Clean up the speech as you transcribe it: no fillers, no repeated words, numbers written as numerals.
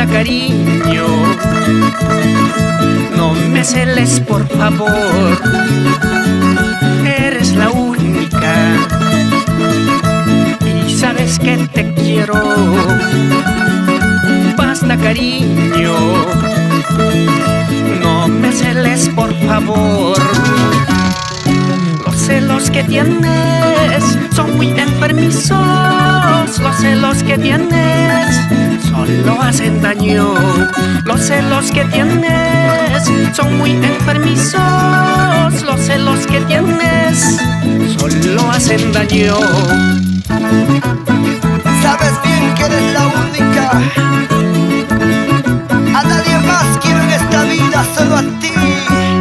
basta cariño, no me celes por favor, eres la única y sabes que te quiero. Basta cariño, no me celes por favor. Los celos que tienes son muy enfermizos, los celos que tienes solo hacen daño. Los celos que tienes son muy enfermizos, los celos que tienes solo hacen daño. Sabes bien que eres la única, a nadie más quiero en esta vida, solo a ti.